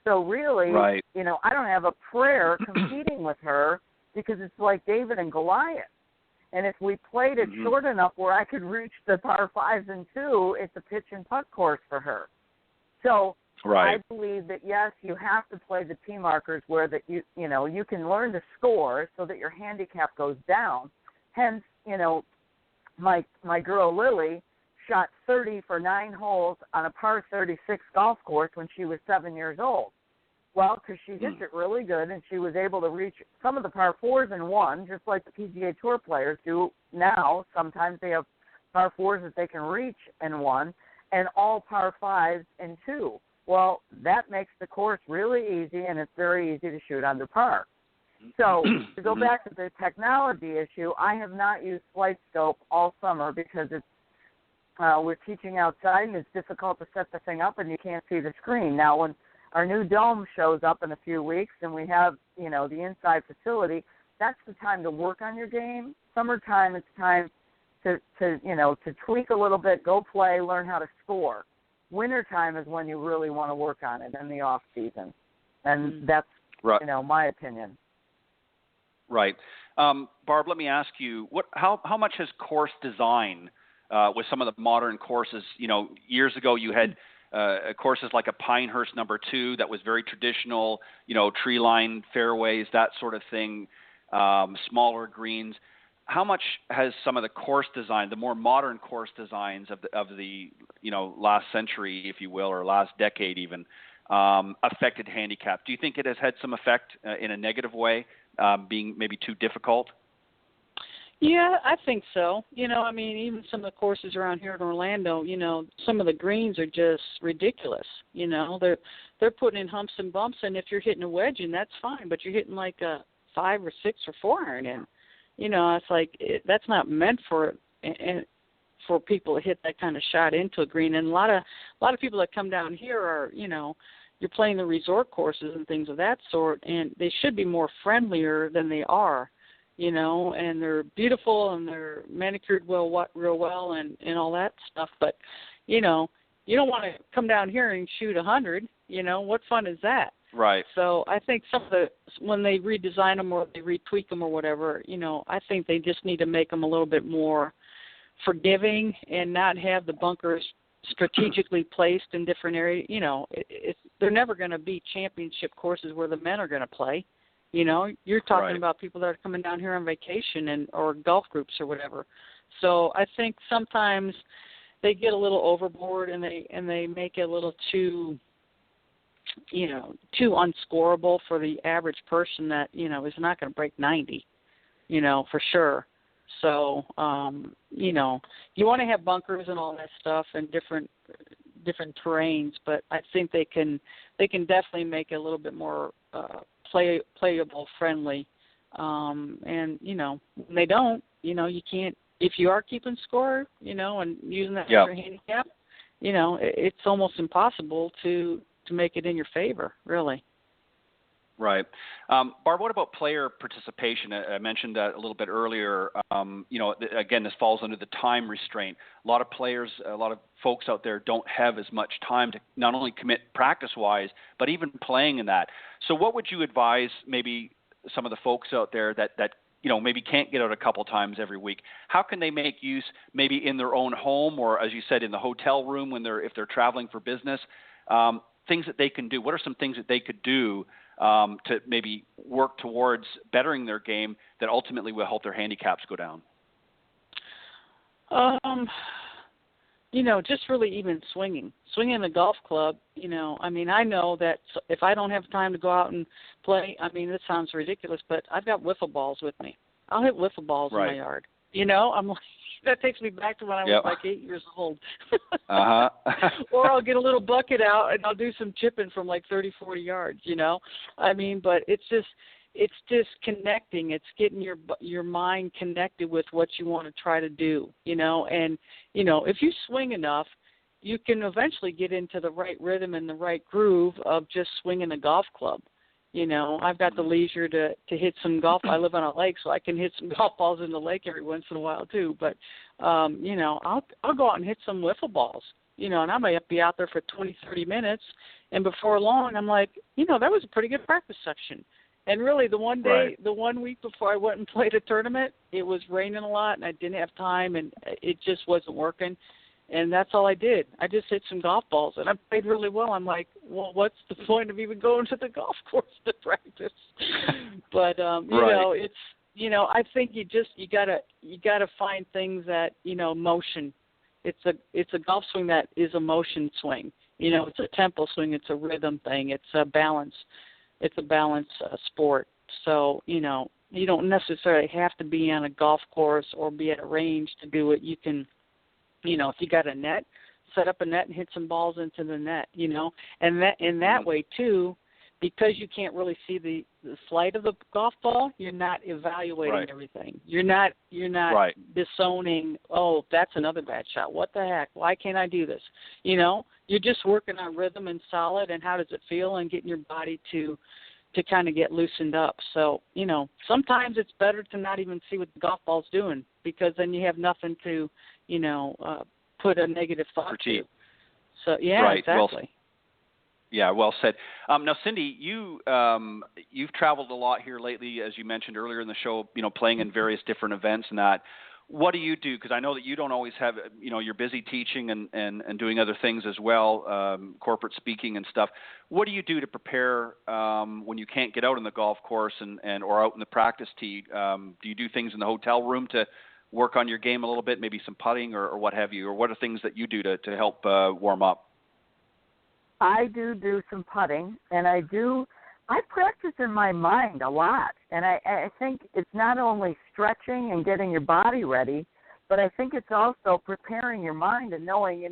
So really, I don't have a prayer competing with her, because it's like David and Goliath. And if we played it short enough where I could reach the par 5s and 2, it's a pitch and putt course for her. So I believe that, yes, you have to play the tee markers where that you can learn to score so that your handicap goes down. Hence, my girl Lily shot 30 for 9 holes on a par 36 golf course when she was 7 years old. Well, because she hit it really good, and she was able to reach some of the par 4s in 1, just like the PGA Tour players do now. Sometimes they have par 4s that they can reach in 1, and all par 5s in 2. Well, that makes the course really easy, and it's very easy to shoot under par. So to go back to the technology issue, I have not used Flight Scope all summer because it's we're teaching outside, and it's difficult to set the thing up, and you can't see the screen. Now, when our new dome shows up in a few weeks and we have, the inside facility, that's the time to work on your game. Summertime, it's time to tweak a little bit, go play, learn how to score. Wintertime is when you really want to work on it in the off season. And that's, my opinion.
Right. Barb, let me ask you, how much has course design with some of the modern courses? Years ago you had courses like a Pinehurst number 2 that was very traditional, tree-lined fairways, that sort of thing, smaller greens. How much has some of the course design, the more modern course designs of the last century, if you will, or last decade even, affected handicap? Do you think it has had some effect in a negative way, being maybe too difficult?
Yeah, I think so. Even some of the courses around here in Orlando, some of the greens are just ridiculous. They're putting in humps and bumps, and if you're hitting a wedge in, that's fine, but you're hitting like a 5 or 6 or 4 iron in. It's like that's not meant for people to hit that kind of shot into a green. And a lot of people that come down here are, you're playing the resort courses and things of that sort, and they should be more friendlier than they are. and they're beautiful and they're manicured real well and all that stuff. But, you don't want to come down here and shoot 100. What fun is that?
Right.
So I think when they redesign them or they retweak them or whatever, I think they just need to make them a little bit more forgiving and not have the bunkers strategically placed in different areas. They're never going to be championship courses where the men are going to play. You're talking about people that are coming down here on vacation or golf groups or whatever. So I think sometimes they get a little overboard and they make it a little too unscorable for the average person that, is not going to break 90, for sure. So, you want to have bunkers and all that stuff and different terrains, but I think they can definitely make it a little bit more playable, friendly. And, when they don't, you can't, if you are keeping score, and using that extra handicap, it's almost impossible to make it in your favor, really.
Right. Barb, what about player participation? I mentioned that a little bit earlier. Again, this falls under the time restraint. A lot of players, a lot of folks out there don't have as much time to not only commit practice-wise, but even playing in that. So what would you advise maybe some of the folks out there that maybe can't get out a couple times every week? How can they make use maybe in their own home or, as you said, in the hotel room if they're traveling for business? Things that they can do. What are some things that they could do to maybe work towards bettering their game that ultimately will help their handicaps go down?
Just really even swinging the golf club. I know that if I don't have time to go out and play, this sounds ridiculous, but I've got wiffle balls with me. I'll hit wiffle balls in my yard. I'm like, that takes me back to when I was like 8 years old. Or I'll get a little bucket out and I'll do some chipping from like 30, 40 yards, but it's just connecting. It's getting your mind connected with what you want to try to do, and, if you swing enough, you can eventually get into the right rhythm and the right groove of just swinging a golf club. I've got the leisure to hit some golf. I live on a lake, so I can hit some golf balls in the lake every once in a while too. But, I'll go out and hit some wiffle balls, and I might be out there for 20, 30 minutes. And before long, I'm like, that was a pretty good practice section. And really, the one day, the 1 week before I went and played a tournament, it was raining a lot, and I didn't have time, and it just wasn't working. And that's all I did. I just hit some golf balls, and I played really well. I'm like, well, what's the point of even going to the golf course to practice? But it's I think you gotta find things that motion. It's a golf swing that is a motion swing. It's a tempo swing. It's a rhythm thing. It's a balance. It's a balance sport. So you don't necessarily have to be on a golf course or be at a range to do it. You can. If you got a net, set up a net and hit some balls into the net, and that in that way too, because you can't really see the flight of the golf ball, you're not evaluating everything. You're not disowning, oh, that's another bad shot. What the heck? Why can't I do this? You're just working on rhythm and solid and how does it feel and getting your body to kind of get loosened up. So, sometimes it's better to not even see what the golf ball's doing because then you have nothing to put a negative thought to. So, exactly.
Well said. Now, Cindy, you've traveled a lot here lately, as you mentioned earlier in the show, playing in various different events and that. What do you do? Because I know that you don't always have, you're busy teaching and doing other things as well, corporate speaking and stuff. What do you do to prepare when you can't get out on the golf course and or out in the practice tee? Do you do things in the hotel room to work on your game a little bit, maybe some putting or what have you? Or what are things that you do to help warm up?
I do some putting, and I practice in my mind a lot, and I think it's not only stretching and getting your body ready, but I think it's also preparing your mind and knowing,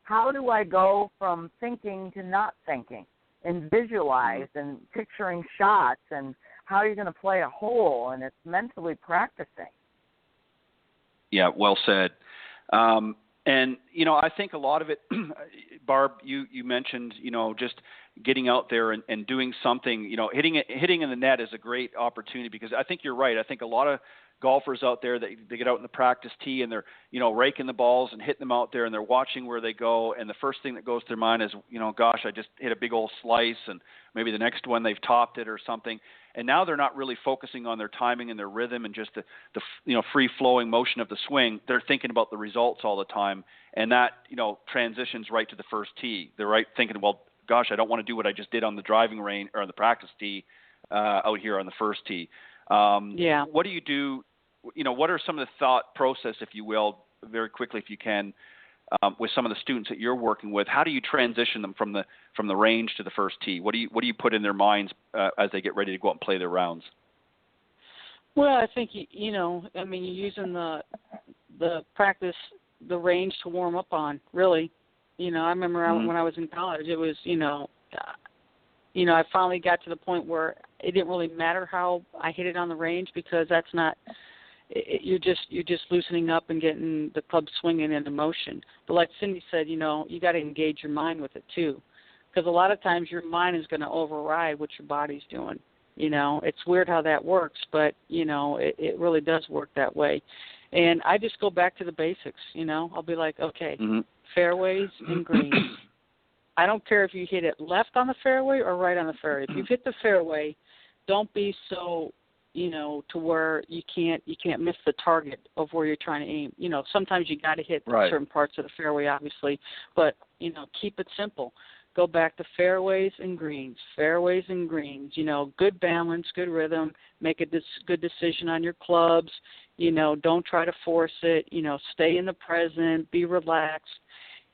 how do I go from thinking to not thinking and visualize and picturing shots and how you're going to play a hole, and it's mentally practicing.
Yeah, well said. And, I think a lot of it, Barb, you mentioned, just getting out there and doing something, hitting in the net is a great opportunity, because I think you're right. I think a lot of golfers out there, they get out in the practice tee and they're, raking the balls and hitting them out there, and they're watching where they go. And the first thing that goes through their mind is, gosh, I just hit a big old slice, and maybe the next one they've topped it or something. And now they're not really focusing on their timing and their rhythm and just the free flowing motion of the swing. They're thinking about the results all the time. And that, transitions right to the first tee. They're thinking, well, gosh, I don't want to do what I just did on the driving range or on the practice tee out here on the first tee. What do you do? What are some of the thought process, if you will, very quickly, if you can, with some of the students that you're working with? How do you transition them from the range to the first tee? What do you put in their minds as they get ready to go out and play their rounds?
Well, I think you're using the practice, the range to warm up on. Really, I remember when I was in college, it was I finally got to the point where it didn't really matter how I hit it on the range, because that's not. You're just loosening up and getting the club swinging into motion. But like Cindy said, you got to engage your mind with it too, because a lot of times your mind is going to override what your body's doing. It's weird how that works, but it really does work that way. And I just go back to the basics. I'll be like, okay, fairways and greens. I don't care if you hit it left on the fairway or right on the fairway. If you hit the fairway, don't be so to where you can't miss the target of where you're trying to aim. Sometimes you got to hit certain parts of the fairway, obviously, but keep it simple. Go back to fairways and greens. Good balance, good rhythm. Make a good decision on your clubs. Don't try to force it. Stay in the present. Be relaxed.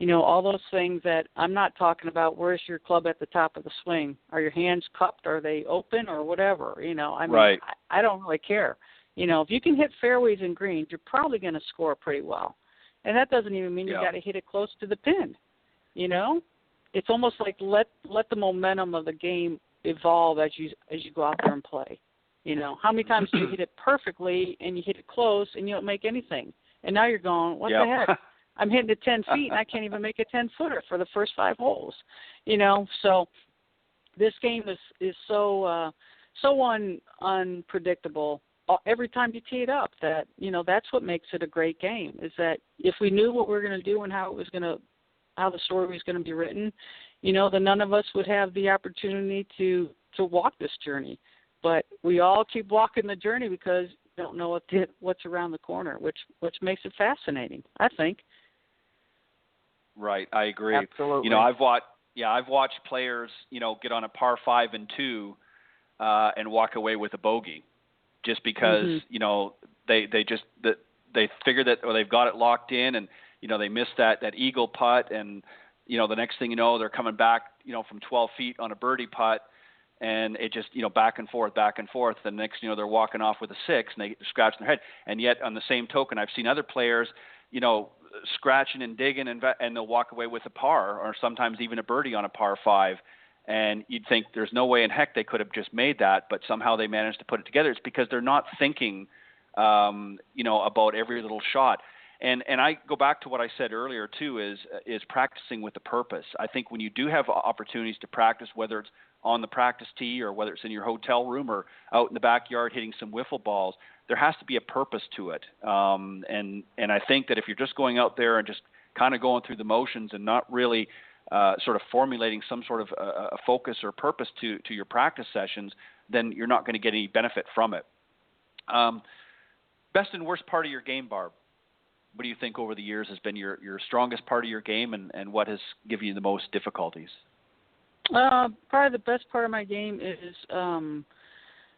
All those things that I'm not talking about. Where's your club at the top of the swing? Are your hands cupped? Are they open or whatever? I don't really care. If you can hit fairways and greens, you're probably going to score pretty well. And that doesn't even mean you got to hit it close to the pin. It's almost like let the momentum of the game evolve as you go out there and play. How many times do you hit it perfectly and you hit it close and you don't make anything? And now you're going, what the heck? I'm hitting it 10 feet, and I can't even make a 10-footer for the first 5 holes. So this game is so unpredictable every time you tee it up that, that's what makes it a great game, is that if we knew what we were going to do and how the story was going to be written, then none of us would have the opportunity to walk this journey. But we all keep walking the journey because we don't know what's around the corner, which makes it fascinating, I think.
Right, I agree.
Absolutely.
I've watched players, get on a par 5 and 2 and walk away with a bogey, just because they figure that, or they've got it locked in, and they missed that eagle putt, and the next thing you know, they're coming back from 12 feet on a birdie putt, and it just back and forth. The next they're walking off with a 6, and they scratch their head. And yet on the same token, I've seen other players scratching and digging, and they'll walk away with a par, or sometimes even a birdie on a par 5. And you'd think there's no way in heck they could have just made that, but somehow they managed to put it together. It's because they're not thinking, about every little shot. And I go back to what I said earlier too, is practicing with a purpose. I think when you do have opportunities to practice, whether it's on the practice tee or whether it's in your hotel room or out in the backyard hitting some wiffle balls, there has to be a purpose to it. And I think that if you're just going out there and just kind of going through the motions and not really sort of formulating some sort of a focus or purpose to your practice sessions, then you're not going to get any benefit from it. Best and worst part of your game, Barb. What do you think over the years has been your strongest part of your game, and what has given you the most difficulties?
Probably the best part of my game is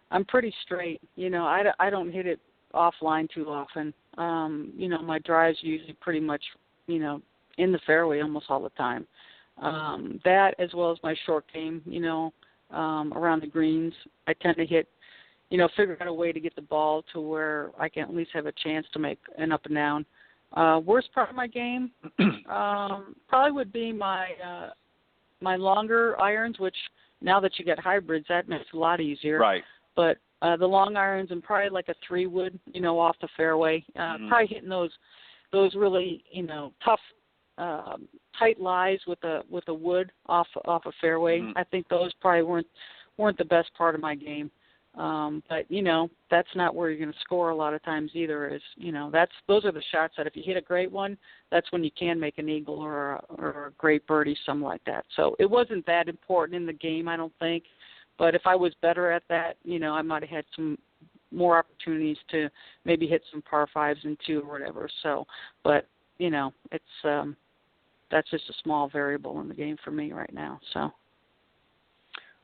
I'm pretty straight. I don't hit it offline too often. My drive's usually pretty much, in the fairway almost all the time. That, as well as my short game, around the greens, I tend to hit, figure out a way to get the ball to where I can at least have a chance to make an up and down. Worst part of my game probably would be my longer irons, which now that you get hybrids, that makes it a lot easier.
Right.
But the long irons and probably like a 3-wood, off the fairway, probably hitting those those really, tough, tight lies with a wood off a fairway.
Mm-hmm.
I think those probably weren't the best part of my game. But that's not where you're going to score a lot of times either. Those are the shots that if you hit a great one, that's when you can make an eagle or a great birdie, something like that. So it wasn't that important in the game, I don't think. But if I was better at that, I might have had some more opportunities to maybe hit some par fives and two or whatever. So, but it's that's just a small variable in the game for me right now. So.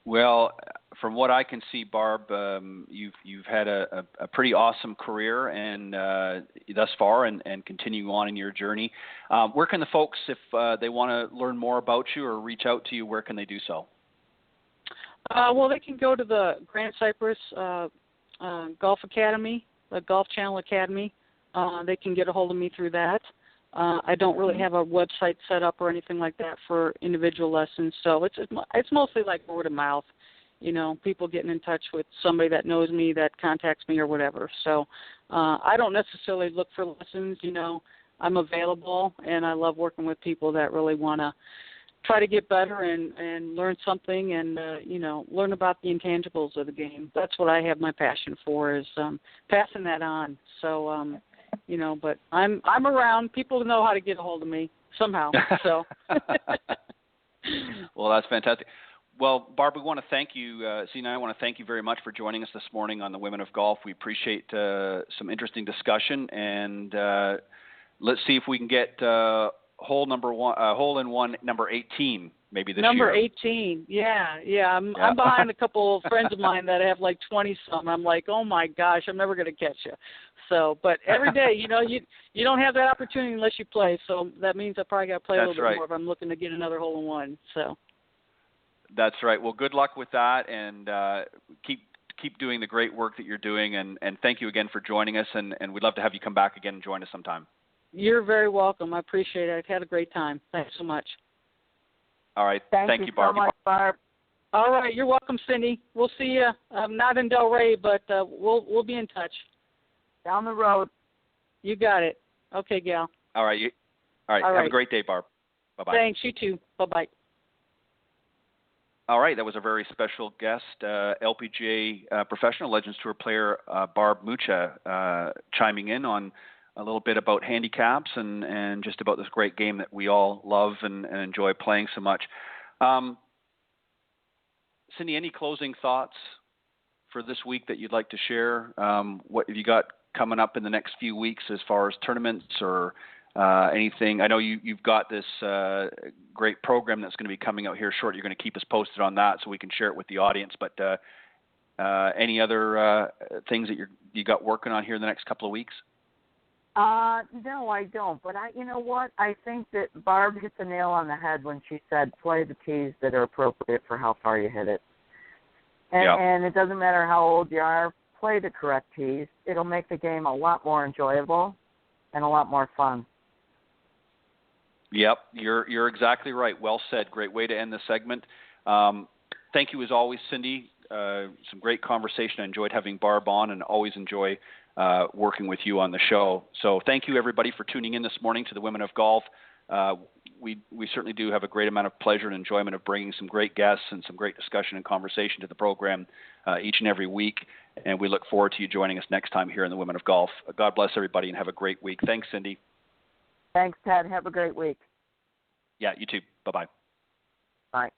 Well, from what I can see, Barb, you've had a pretty awesome career and thus far, and continue on in your journey. Where can the folks, if they want to learn more about you or reach out to you, where can they do so?
Well, they can go to the Grand Cypress Golf Academy, the Golf Channel Academy. They can get a hold of me through that. I don't really have a website set up or anything like that for individual lessons, so it's mostly like word of mouth, people getting in touch with somebody that knows me that contacts me or whatever. So I don't necessarily look for lessons. I'm available, and I love working with people that really want to try to get better and learn something and learn about the intangibles of the game. That's what I have my passion for, is passing that on. So but I'm around. People know how to get a hold of me somehow. So.
Well, that's fantastic. Well, Barb, we want to thank you. Sina, I want to thank you very much for joining us this morning on the Women of Golf. We appreciate some interesting discussion, and let's see if we can get hole in one, number 18. Maybe this
number
year.
18, yeah. I'm behind a couple of friends of mine that have like 20-some. I'm like, oh my gosh, I'm never going to catch you. So, but every day, you don't have that opportunity unless you play. So that means I probably got to play a little bit more if I'm looking to get another hole in one. So.
That's right. Well, good luck with that, and keep doing the great work that you're doing. And thank you again for joining us. And we'd love to have you come back again and join us sometime.
You're very welcome. I appreciate it. I've had a great time. Thanks so much.
All right.
Thank you
Barb.
so much, Barb.
All right. You're welcome, Cindy. We'll see you. Not in Delray, but we'll be in touch.
Down the road.
You got it. Okay, gal.
All right. All right. Have a great day, Barb. Bye-bye.
Thanks. You too. Bye-bye.
All right. That was a very special guest, LPGA Professional Legends Tour player Barb Mucha, chiming in on a little bit about handicaps and just about this great game that we all love and enjoy playing so much. Cindy, any closing thoughts for this week that you'd like to share? What have you got coming up in the next few weeks as far as tournaments or anything? I know you've got this great program that's going to be coming out here shortly. You're going to keep us posted on that so we can share it with the audience. But any other things that you got working on here in the next couple of weeks?
No, I don't. But you know what? I think that Barb hit the nail on the head when she said play the tees that are appropriate for how far you hit it. And it doesn't matter how old you are, play the correct tees. It'll make the game a lot more enjoyable and a lot more fun.
Yep, you're exactly right. Well said. Great way to end the segment. Thank you as always, Cindy. Some great conversation. I enjoyed having Barb on and always enjoy working with you on the show. So thank you, everybody, for tuning in this morning to the Women of Golf. We certainly do have a great amount of pleasure and enjoyment of bringing some great guests and some great discussion and conversation to the program each and every week. And we look forward to you joining us next time here in the Women of Golf. God bless everybody and have a great week. Thanks, Cindy.
Thanks, Ted. Have a great week.
Yeah, you too. Bye-bye.
Bye.